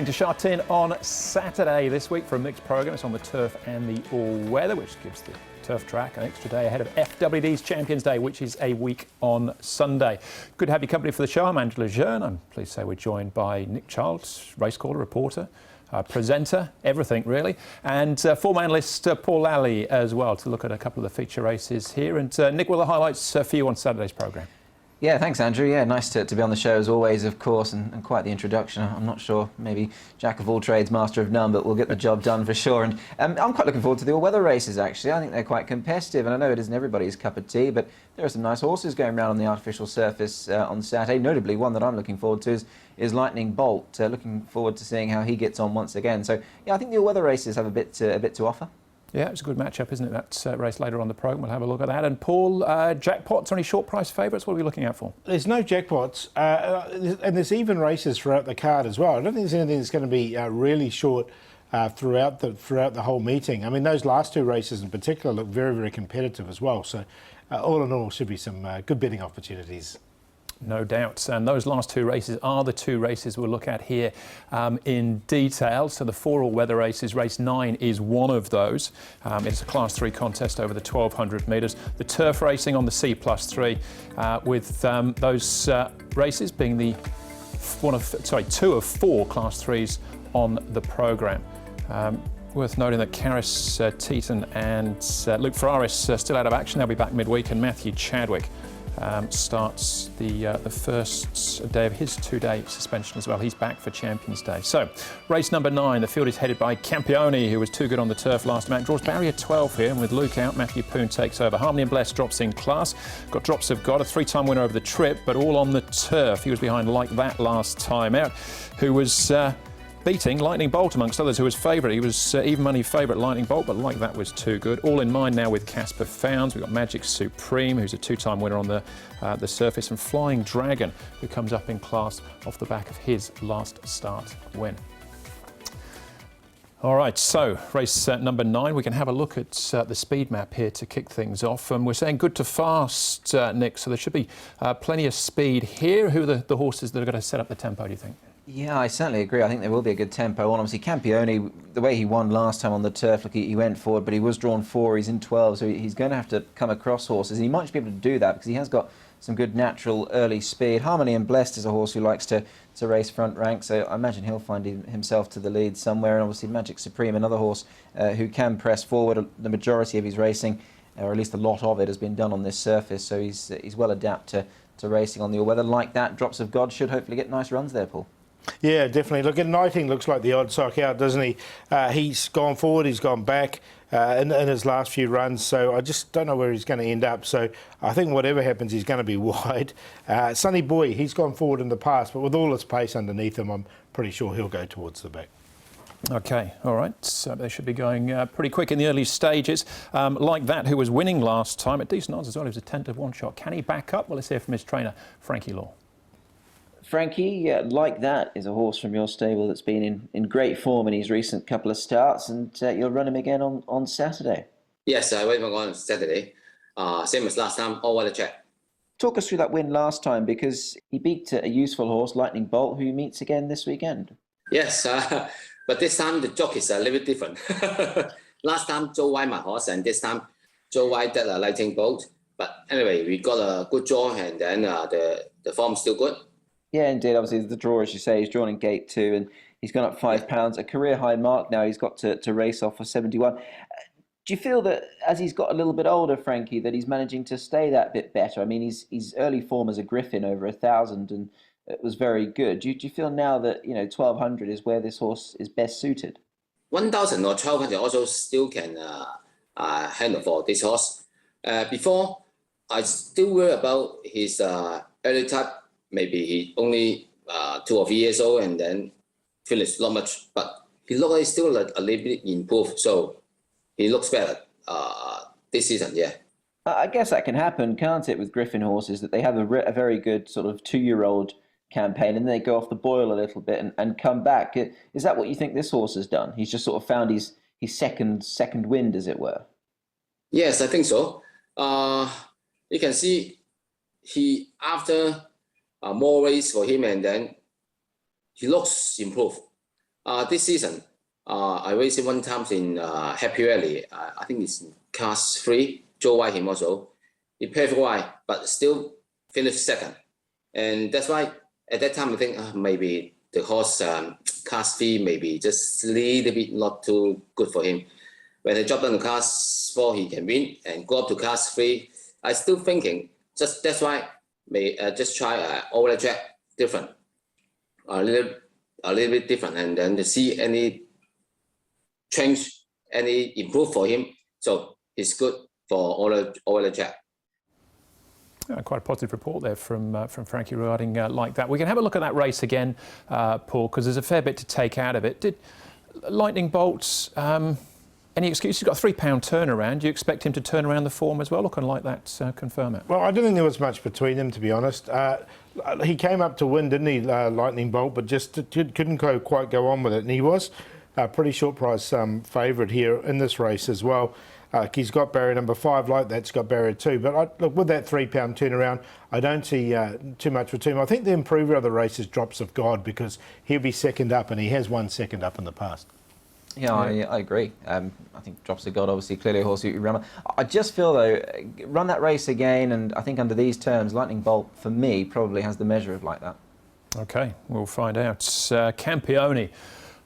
heading to Sha Tin on Saturday this week for a mixed programme. It's on the turf and the all-weather, which gives the turf track an extra day ahead of FWD's Champions Day, which is a week on Sunday. Good to have your company for the show. I'm Angela Jeune. I'm pleased to say we're joined by Nick Childs, race caller, reporter, presenter, everything really, and former analyst Paul Lally as well, to look at a couple of the feature races here. And Nick, what are the highlights for you on Saturday's programme? Yeah, thanks, Andrew. Yeah, nice to be on the show as always, of course, and quite the introduction. I'm not sure, maybe jack of all trades, master of none, but we'll get the job done for sure. And I'm quite looking forward to the all-weather races, actually. I think they're quite competitive, and I know it isn't everybody's cup of tea, but there are some nice horses going around on the artificial surface on Saturday. Notably, one that I'm looking forward to is Lightning Bolt. Looking forward to seeing how he gets on once again. So, yeah, I think the all-weather races have a bit to offer. Yeah, it's a good matchup, isn't it? That race later on the programme. We'll have a look at that. And Paul, jackpots, any short price favourites? What are we looking out for? There's no jackpots, and there's even races throughout the card as well. I don't think there's anything that's going to be really short throughout the whole meeting. I mean, those last two races in particular look very, very competitive as well. So, all in all, should be some good betting opportunities. No doubt. And those last two races are the two races we'll look at here in detail. So the 4 all-weather races, race 9 is one of those. It's a Class 3 contest over the 1,200 metres. The turf racing on the C+3 with those races being the 2 of 4 Class 3s on the programme. Worth noting that Karis Teaton and Luke Ferraris still out of action. They'll be back midweek, and Matthew Chadwick starts the first day of his 2-day suspension as well. He's back for Champions Day. So, race number 9, the field is headed by Campione, who was too good on the turf last match. Draws barrier 12 here, and with Luke out, Matthew Poon takes over. Harmony and Bless drops in class. Got Drops of God, a 3-time winner over the trip, but all on the turf. He was behind Like That last time out, who was beating Lightning Bolt, amongst others, who was favourite. He was even money favourite, Lightning Bolt, but Like That was too good. All in mind now with Casper Founds. We've got Magic Supreme, who's a 2-time winner on the surface, and Flying Dragon, who comes up in class off the back of his last start win. All right, so race number 9, we can have a look at the speed map here to kick things off. And we're saying good to fast, Nick, so there should be plenty of speed here. Who are the horses that are going to set up the tempo, do you think? Yeah, I certainly agree. I think there will be a good tempo on. Obviously, Campione, the way he won last time on the turf, look, he went forward, but he was drawn 4. He's in 12, so he's going to have to come across horses. And he might be able to do that because he has got some good natural early speed. Harmony and Blessed is a horse who likes to race front rank, so I imagine he'll find himself to the lead somewhere. And obviously, Magic Supreme, another horse who can press forward. The majority of his racing, or at least a lot of it, has been done on this surface, so he's well adapted to racing on the all-weather. Like That, Drops of God should hopefully get nice runs there, Paul. Yeah, definitely. Look, Knighting looks like the odd sock out, doesn't he? He's gone forward, he's gone back in his last few runs, so I just don't know where he's going to end up. So I think whatever happens, he's going to be wide. Sunny Boy, he's gone forward in the past, but with all his pace underneath him, I'm pretty sure he'll go towards the back. OK, all right, so they should be going pretty quick in the early stages. Like That, who was winning last time at decent odds as well, he was a 10-to-1 shot. Can he back up? Well, let's hear from his trainer, Frankie Law. Frankie, Like That is a horse from your stable that's been in great form in his recent couple of starts, and you'll run him again on Saturday. Yes, I went on Saturday. Same as last time, all-weather check. Talk us through that win last time, because he beat a useful horse, Lightning Bolt, who he meets again this weekend. Yes, but this time the joke is a little bit different. Last time, Joe White my horse, and this time, Joe White did a Lightning Bolt. But anyway, we got a good draw, and then the form's still good. Yeah, indeed. Obviously, the draw, as you say, he's drawn in gate 2, and he's gone up 5 pounds, a career high mark now. He's got to race off for 71. Do you feel that as he's got a little bit older, Frankie, that he's managing to stay that bit better? I mean, his early form as a Griffin over 1,000, and it was very good. Do you feel now that 1,200 is where this horse is best suited? 1,000 or 1,200 also still can handle for this horse. Before, I still worry about his early type. Maybe he only 2 or 3 years old, and then finished not much, but he looks like still a little bit improved, so he looks better this season. Yeah. I guess that can happen, can't it, with Griffin horses, that they have a very good sort of 2-year-old campaign, and then they go off the boil a little bit and come back. Is that what you think this horse has done? He's just sort of found his second wind, as it were. Yes, I think so. You can see he after more race for him, and then he looks improved. This season, I raced it one time in Happy Valley. I think it's in Class 3. Joe White him also. He paved wide, but still finished second. And that's why at that time I think maybe the horse Class 3 maybe just a little bit not too good for him. When he dropped down to Class 4, he can win and go up to Class 3. I still thinking just that's why may just try over the track different, a little bit different, and then to see any change, any improve for him. So it's good for over the track. Quite a positive report there from Frankie regarding like that. We can have a look at that race again, Paul, because there's a fair bit to take out of it. Did Lightning Bolts, any excuse? He's got a £3 turnaround. Do you expect him to turn around the form as well, or can like that confirm it? Well, I don't think there was much between them, to be honest. He came up to win, didn't he, Lightning Bolt, but just couldn't quite go on with it. And he was a pretty short price favourite here in this race as well. He's got barrier number 5, like that's got barrier 2. But look, with that £3 turnaround, I don't see too much between him. I think the improver of the race is Drops of God, because he'll be second up, and he has won second up in the past. Yeah, I agree. I think Drops of God, obviously, clearly a horse you run. I just feel, though, run that race again, and I think under these terms, Lightning Bolt, for me, probably has the measure of like that. OK, we'll find out. Campione.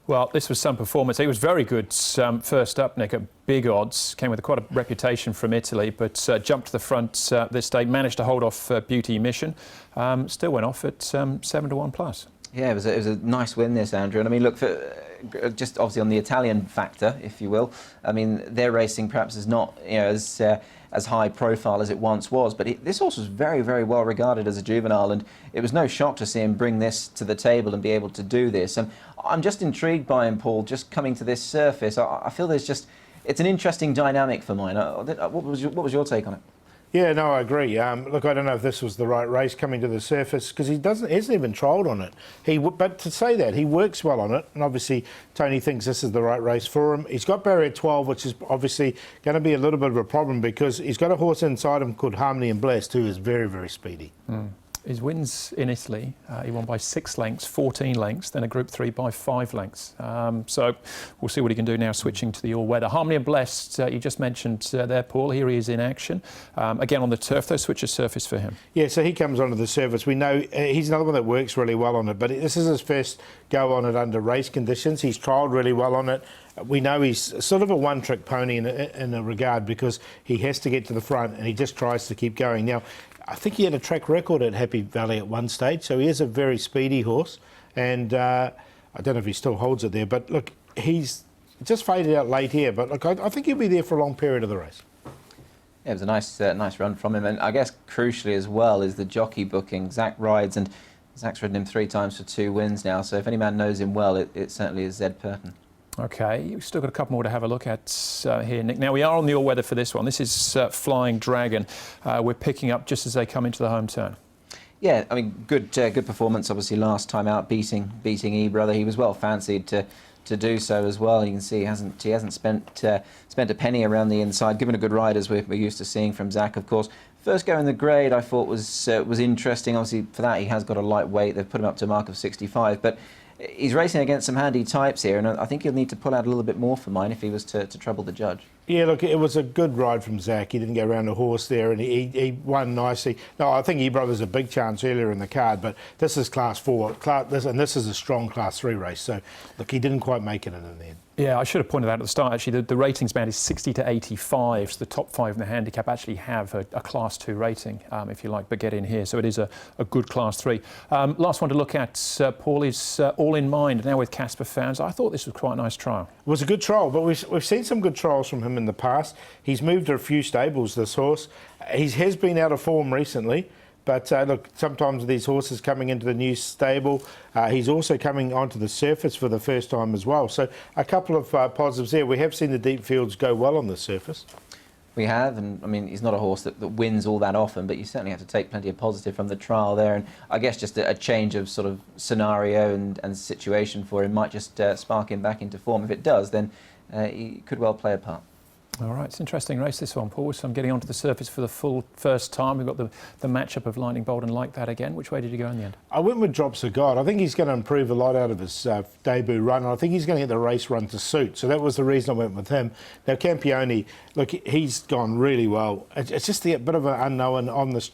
Well, this was some performance. He was very good first up, Nick, at big odds. Came with quite a reputation from Italy, but jumped to the front this day. Managed to hold off Beauty Mission. Still went off at 7-1 plus. Yeah, it was a nice win, this, Andrew. And I mean, look, just obviously on the Italian factor, if you will. I mean, their racing perhaps is not as high profile as it once was, but this horse was very, very well regarded as a juvenile, and it was no shock to see him bring this to the table and be able to do this. And I'm just intrigued by him, Paul, just coming to this surface. I feel it's an interesting dynamic for mine. What was your take on it? Yeah, no, I agree. Look, I don't know if this was the right race coming to the surface, because he hasn't even trialled on it. But to say that, he works well on it, and obviously Tony thinks this is the right race for him. He's got barrier 12, which is obviously going to be a little bit of a problem, because he's got a horse inside him called Harmony and Blessed, who is very, very speedy. His wins in Italy, he won by 6 lengths, 14 lengths, then a Group 3 by 5 lengths. So we'll see what he can do now, switching to the all-weather. Harmony and Blessed, you just mentioned there, Paul. Here he is in action. Again on the turf, though, switch of surface for him. Yeah, so he comes onto the surface. We know he's another one that works really well on it, but this is his first go on it under race conditions. He's trialled really well on it. We know he's sort of a one-trick pony in a regard, because he has to get to the front and he just tries to keep going. Now, I think he had a track record at Happy Valley at one stage, so he is a very speedy horse, and I don't know if he still holds it there, but look, he's just faded out late here, but look, I think he'll be there for a long period of the race. Yeah, it was a nice run from him, and I guess crucially as well is the jockey booking. Zach rides, and Zach's ridden him 3 times for 2 wins now, so if any man knows him well, it certainly is Zed Purton. OK, you've still got a couple more to have a look at here, Nick. Now, we are on the all-weather for this one. This is Flying Dragon. We're picking up just as they come into the home turn. Yeah, I mean, good performance, obviously, last time out, beating E-Brother. He was well fancied to do so as well. You can see he hasn't spent a penny around the inside, given a good ride, as we're used to seeing from Zach, of course. First go in the grade, I thought was interesting. Obviously, for that, he has got a light weight. They've put him up to a mark of 65, but he's racing against some handy types here, and I think he'll need to pull out a little bit more for mine if he was to trouble the judge. Yeah, look, it was a good ride from Zach. He didn't go around the horse there, and he won nicely. No, I think E-Brother's a big chance earlier in the card, but this is Class 4, and this is a strong Class 3 race, so look, he didn't quite make it in the end. Yeah, I should have pointed out at the start, actually, the ratings band is 60 to 85, so the top 5 in the handicap actually have a Class 2 rating, if you like, but get in here. So it is a good Class 3. Last one to look at, Paul, is All in Mind, now with Casper Fownes. I thought this was quite a nice trial. It was a good trial, but we've seen some good trials from him in the past. He's moved to a few stables, this horse. He has been out of form recently. But look, sometimes these horses coming into the new stable, he's also coming onto the surface for the first time as well. So a couple of positives there. We have seen the deep fields go well on the surface. We have, and I mean, he's not a horse that wins all that often, but you certainly have to take plenty of positive from the trial there. And I guess just a change of sort of scenario and situation for him might just spark him back into form. If it does, then he could well play a part. All right, it's an interesting race, this one, Paul. So I'm getting onto the surface for the full first time. We've got the matchup of Lightning Bolt and Like That again. Which way did you go in the end? I went with Drops of God. I think he's going to improve a lot out of his debut run. I think he's going to get the race run to suit. So that was the reason I went with him. Now, Campione, look, he's gone really well. It's just a bit of an unknown on this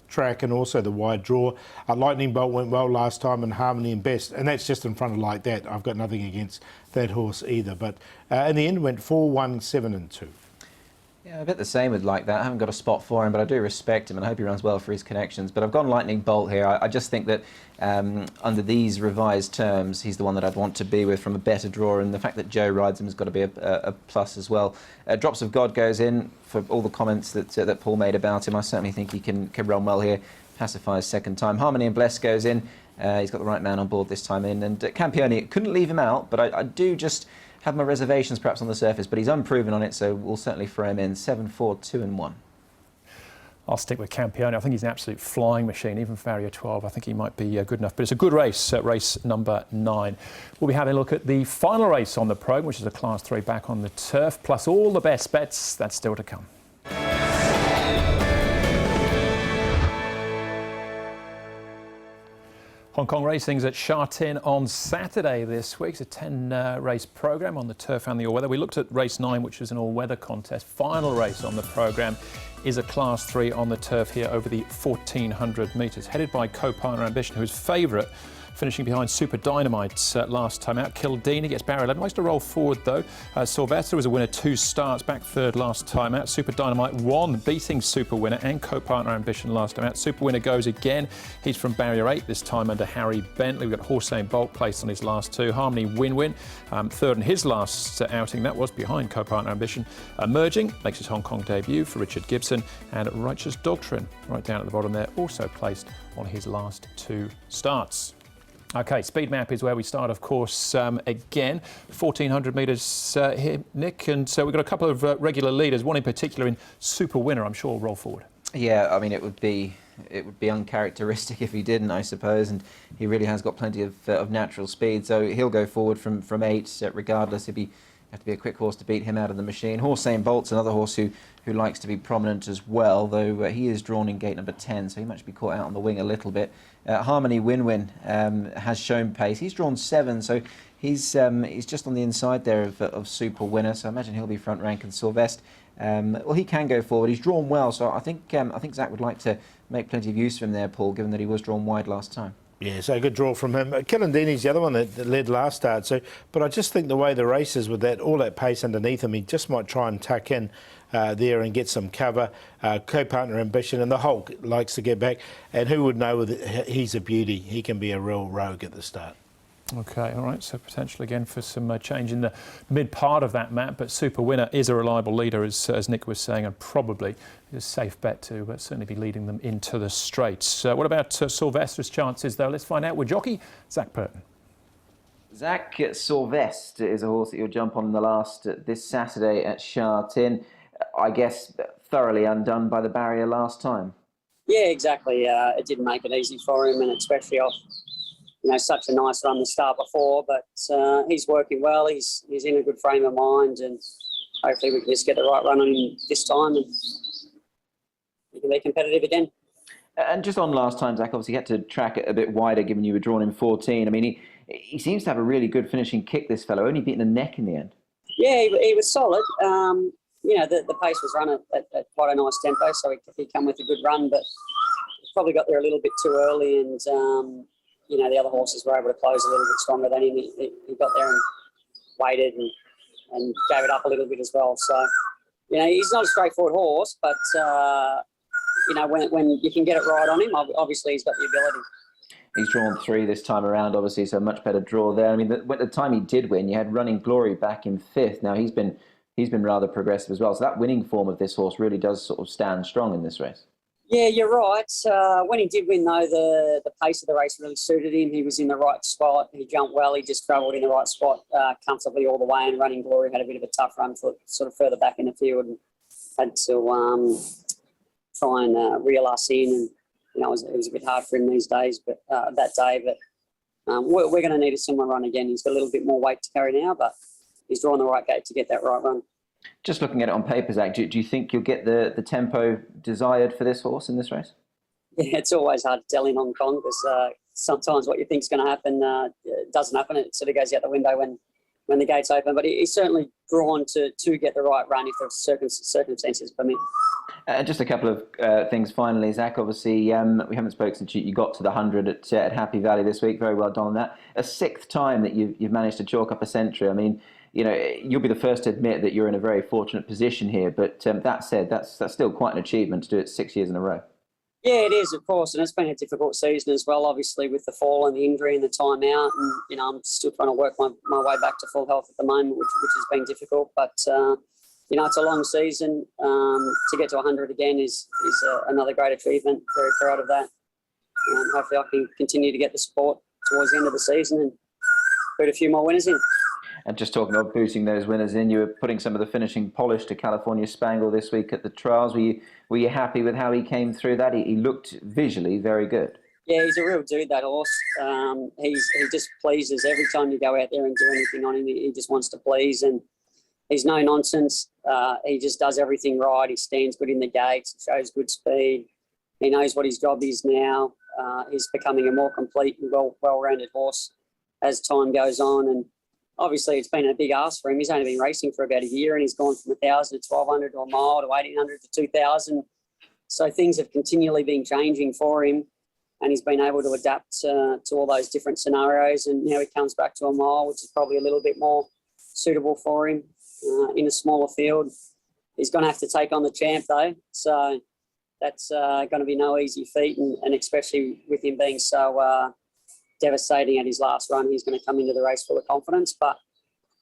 track and also the wide draw. Lightning Bolt went well last time and Harmony and Best, and that's just in front of Like That. I've got nothing against that horse either. But in the end, went 4, 1, 7 and 2. Yeah, a bit the same with Like That. I haven't got a spot for him, but I do respect him and I hope he runs well for his connections. But I've gone Lightning Bolt here. I just think that under these revised terms, he's the one that I'd want to be with from a better draw, and the fact that Joe rides him has got to be a plus as well. Drops of God goes in for all the comments that Paul made about him. I certainly think he can run well here. Pacifies second time. Harmony and Bless goes in. He's got the right man on board this time in. And Campione, couldn't leave him out, but I do just have my reservations perhaps on the surface, but he's unproven on it, so we'll certainly throw him in. 7, 4, 2 and 1. I'll stick with Campione. I think he's an absolute flying machine. Even for Farrier 12, I think he might be good enough. But it's a good race, race number 9. We'll be having a look at the final race on the programme, which is a Class 3 back on the turf, plus all the best bets. That's still to come. Hong Kong Racing's at Sha Tin on Saturday this week. It's a 10 race programme on the turf and the all-weather. We looked at race 9, which was an all-weather contest. Final race on the programme is a Class 3 on the turf here over the 1,400 metres. Headed by co-partner Ambition, who is favourite, finishing behind Super Dynamite last time out. Kildini gets barrier 11. Likes to roll forward though. Sylvester was a winner 2 starts, back third last time out. Super Dynamite won, beating Super Winner and co-partner Ambition last time out. Super Winner goes again. He's from barrier 8 this time under Harry Bentley. We've got Hossein Bolt placed on his last 2. Harmony Win-Win, third in his last outing. That was behind co-partner Ambition. Emerging makes his Hong Kong debut for Richard Gibson. And Righteous Doctrine, right down at the bottom there, also placed on his last 2 starts. Okay, speed map is where we start, of course, again. 1,400 metres here, Nick, and so we've got a couple of regular leaders, one in particular in Super Winner, I'm sure will roll forward. Yeah, I mean, it would be uncharacteristic if he didn't, I suppose, and he really has got plenty of natural speed, so he'll go forward from 8, regardless. Have to be a quick horse to beat him out of the machine. Hossein Bolt's another horse who likes to be prominent as well, though he is drawn in gate number 10, so he might be caught out on the wing a little bit. Harmony Win-Win has shown pace. He's drawn 7, so he's just on the inside there of Super Winner, so I imagine he'll be front rank. And Sylvester, well, he can go forward. He's drawn well, so I think Zach would like to make plenty of use of him there, Paul, given that he was drawn wide last time. Yeah, so a good draw from him. Killandini's the other one that led last start. So, but I just think the way the race is with all that pace underneath him, he just might try and tuck in there and get some cover. Co-partner Ambition, and the Hulk likes to get back. And who would know he's a beauty? He can be a real rogue at the start. Okay, all right, so potential again for some change in the mid part of that map, but Super Winner is a reliable leader, as Nick was saying, and probably is a safe bet to certainly be leading them into the straights. What about Sylvester's chances, though? Let's find out with jockey Zach Burton. Zach Sylvester is a horse that you'll jump on in the last this Saturday at Sha Tin. I guess thoroughly undone by the barrier last time. Yeah, exactly. It didn't make it easy for him, and especially off such a nice run the start before, but he's working well. He's in a good frame of mind, and hopefully we can just get the right run on him this time and he can be competitive again. And just on last time, Zach, obviously had to track it a bit wider given you were drawn in 14. I mean, he seems to have a really good finishing kick, this fellow, only beating the neck in the end. Yeah, he was solid. The pace was run at quite a nice tempo, so he come with a good run, but probably got there a little bit too early, and the other horses were able to close a little bit stronger than him. He got there and waited and gave it up a little bit as well. So, he's not a straightforward horse, but, when you can get it right on him, obviously he's got the ability. He's drawn 3 this time around, obviously, so a much better draw there. I mean, the time he did win, you had Running Glory back in 5th. Now, he's been rather progressive as well. So that winning form of this horse really does sort of stand strong in this race. Yeah, you're right. When he did win, though, the pace of the race really suited him. He was in the right spot. He jumped well. He just travelled in the right spot comfortably all the way. And Running Glory had a bit of a tough run for sort of further back in the field and had to try and reel us in. And it was a bit hard for him these days, but that day. But we're going to need a similar run again. He's got a little bit more weight to carry now, but he's drawn the right gate to get that right run. Just looking at it on paper, Zach, do you think you'll get the tempo desired for this horse in this race? Yeah, it's always hard to tell in Hong Kong because sometimes what you think is going to happen doesn't happen. It sort of goes out the window when the gates open. But he's certainly drawn to get the right run if the circumstances permit. Just a couple of things finally, Zach. Obviously, we haven't spoken since you got to the 100 at Happy Valley this week. Very well done on that. A 6th time that you've managed to chalk up a century. I mean, you know, you'll be the first to admit that you're in a very fortunate position here. But that said, that's still quite an achievement to do it 6 years in a row. Yeah, it is, of course, and it's been a difficult season as well, obviously, with the fall and the injury and the time out. And, you know, I'm still trying to work my way back to full health at the moment, which has been difficult. But, you know, it's a long season. To get to 100 again is another great achievement. Very proud of that. Hopefully I can continue to get the support towards the end of the season and put a few more winners in. And just talking about boosting those winners in, you were putting some of the finishing polish to California Spangle this week at the trials. Were you happy with how he came through that? He looked visually very good. Yeah, he's a real dude, that horse. He just pleases every time you go out there and do anything on him. He just wants to please, and he's no nonsense. He just does everything right. He stands good in the gates, shows good speed. He knows what his job is now. He's becoming a more complete and well-rounded horse as time goes on. And obviously, it's been a big ask for him. He's only been racing for about a year, and he's gone from 1,000 to 1,200 to a mile to 1,800 to 2,000. So things have continually been changing for him, and he's been able to adapt to all those different scenarios. And now he comes back to a mile, which is probably a little bit more suitable for him in a smaller field. He's going to have to take on the champ, though. So that's going to be no easy feat, and especially with him being so devastating at his last run, he's going to come into the race full of confidence. But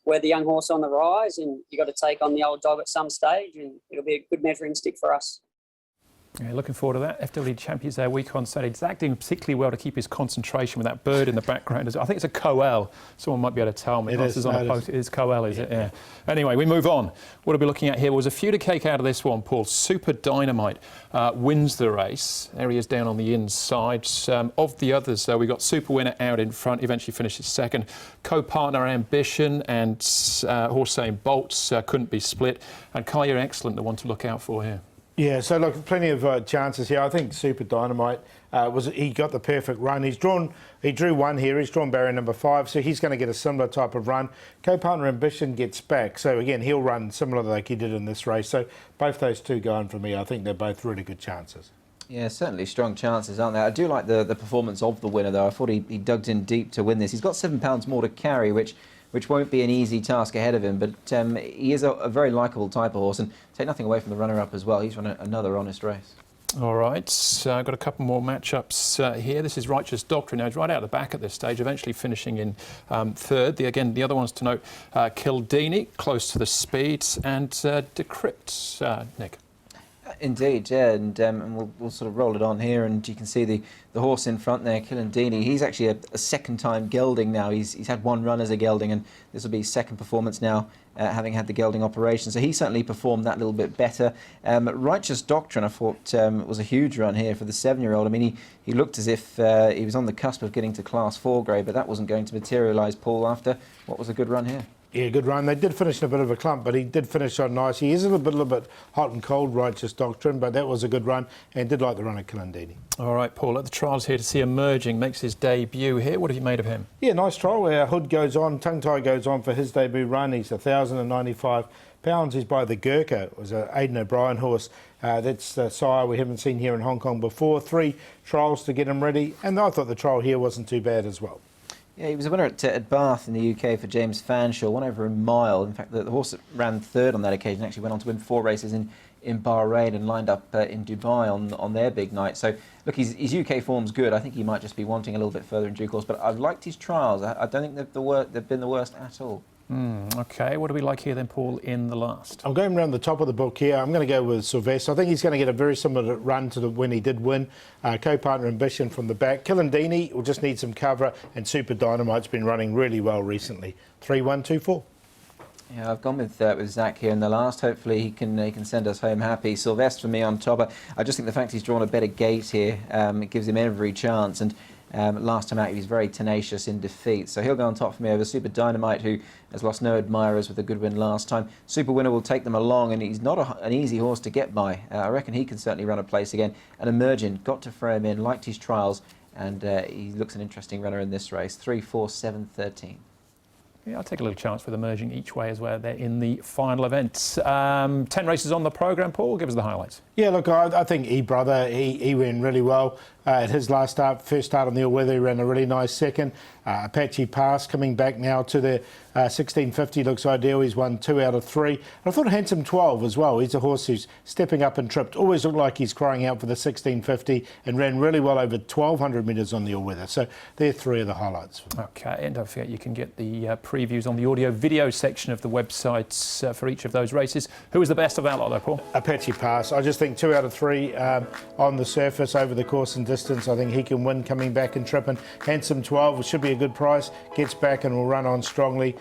we're the young horse on the rise, and you've got to take on the old dog at some stage, and it'll be a good measuring stick for us. Yeah, looking forward to that. FW Champions Day week on Saturday. Zach doing particularly well to keep his concentration with that bird in the background. I think it's a Coel. Someone might be able to tell me. It is on a post. It is Coel, is it? Yeah. Anyway, we move on. What are we looking at here? Was a few to cake out of this one, Paul. Super Dynamite wins the race. There he is down on the inside. Of the others, though, we got Super Winner out in front. Eventually finishes second. Co-partner Ambition and Horse Saying Bolts couldn't be split. And Kaya Excellent, the one to look out for here. Yeah, so look, plenty of chances here. I think Super Dynamite he got the perfect run. He drew one here. He's drawn barrier number 5, so he's going to get a similar type of run. Co-partner Ambition gets back, so again he'll run similar like he did in this race. So both those two going for me. I think they're both really good chances. Yeah, certainly strong chances, aren't there? I do like the performance of the winner, though. I thought he dug in deep to win this. He's got £7 more to carry, which won't be an easy task ahead of him, but he is a very likeable type of horse, and take nothing away from the runner-up as well. He's run another honest race. All right, I've got a couple more matchups here. This is Righteous Doctrine. Now, he's right out the back at this stage, eventually finishing in third. The other ones to note, Kildini, close to the speed, and Decrypt, Nick. Indeed, yeah, and we'll sort of roll it on here, and you can see the horse in front there, Killandini. He's actually a second-time gelding now. He's had one run as a gelding, and this will be his second performance now, having had the gelding operation. So he certainly performed that little bit better. Righteous Doctrine, I thought, was a huge run here for the 7-year-old. I mean, he looked as if he was on the cusp of getting to Class 4 grade, but that wasn't going to materialise, Paul, after what was a good run here. Yeah, good run. They did finish in a bit of a clump, but he did finish on nice. He is a little bit hot and cold, Righteous Doctrine, but that was a good run, and did like the run of Killandini. All right, Paul, at the trials here to see Emerging, makes his debut here. What have you made of him? Yeah, nice trial. Hood goes on, Tongue Tie goes on for his debut run. He's 1,095 pounds. He's by the Gurkha. It was an Aidan O'Brien horse. That's the sire we haven't seen here in Hong Kong before. 3 trials to get him ready, and I thought the trial here wasn't too bad as well. Yeah, he was a winner at Bath in the UK for James Fanshawe, won over a mile. In fact, the horse that ran third on that occasion actually went on to win 4 races in Bahrain and lined up in Dubai on their big night. So, look, his UK form's good. I think he might just be wanting a little bit further in due course, but I've liked his trials. I don't think they've been the worst at all. OK, what do we like here then, Paul, in the last? I'm going around the top of the book here. I'm going to go with Sylvester. I think he's going to get a very similar run to when he did win. Co-partner Ambition from the back. Killandini will just need some cover, and Super Dynamite's been running really well recently. 3-1-2-4. Yeah, I've gone with Zach here in the last. Hopefully he can send us home happy. Sylvester for me on top. I just think the fact he's drawn a better gate here, it gives him every chance. And Last time out, he was very tenacious in defeat. So he'll go on top for me over Super Dynamite, who has lost no admirers with a good win last time. Super Winner will take them along, and he's not an easy horse to get by. I reckon he can certainly run a place again. And Emergent, got to throw him in, liked his trials, and he looks an interesting runner in this race. 3, 4, 7, 13. Yeah, I'll take a little chance with Emerging each way as well. They're in the final event. 10 races on the programme, Paul. Give us the highlights. Yeah, look, I think E-Brother, he ran really well at his last start. First start on the all-weather, he ran a really nice second. Apache Pass coming back now to the 1650 looks ideal. He's won 2 out of 3. And I thought Handsome 12 as well. He's a horse who's stepping up and tripped. Always looked like he's crying out for the 1650 and ran really well over 1,200 metres on the all-weather. So they're 3 of the highlights. Okay, and don't forget you can get the previews on the audio-video section of the websites for each of those races. Who was the best of that lot, though, Paul? Apache Pass. I just think 2 out of 3 on the surface over the course and distance. I think he can win coming back and tripping. Handsome 12 should be a good price. Gets back and will run on strongly.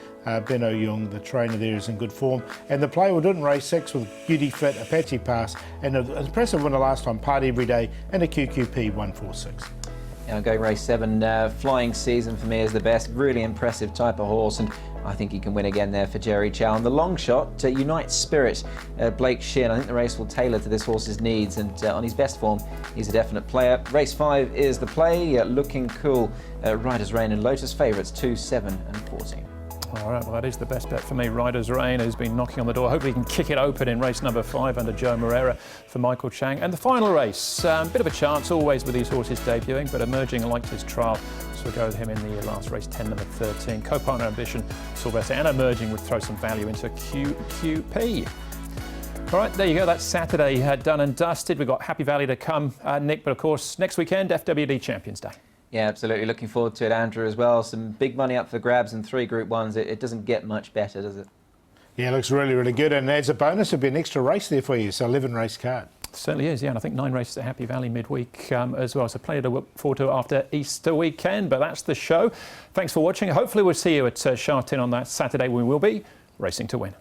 Benno Jung, the trainer there, is in good form. And the player didn't race 6 with Beauty Fit, Apache Pass, and an impressive winner last time, Party Every Day, and a QQP 146. Now going race 7, Flying Season for me is the best. Really impressive type of horse, and I think he can win again there for Jerry Chow. And the long shot, Unite Spirit, Blake Shin. I think the race will tailor to this horse's needs, and on his best form, he's a definite player. Race 5 is the play, Looking Cool, Riders Reign and Lotus favourites 2, 7 and 14. All right, well, that is the best bet for me. Riders Reign has been knocking on the door. Hopefully he can kick it open in race number 5 under Joe Moreira for Michael Chang. And the final race, bit of a chance always with these horses debuting, but Emerging liked his trial. So we'll go with him in the last race, 10, number 13. Co-partner Ambition, Sylvester, and Emerging would throw some value into QQP. All right, there you go. That's Saturday done and dusted. We've got Happy Valley to come, Nick, but of course, next weekend, FWD Champions Day. Yeah, absolutely. Looking forward to it, Andrew, as well. Some big money up for grabs and 3 Group 1s. It doesn't get much better, does it? Yeah, it looks really, really good. And as a bonus, there'll be an extra race there for you. So 11 race card. Certainly is, yeah. And I think 9 races at Happy Valley midweek as well. So plenty to look forward to after Easter weekend. But that's the show. Thanks for watching. Hopefully we'll see you at Sha Tin on that Saturday when we will be racing to win.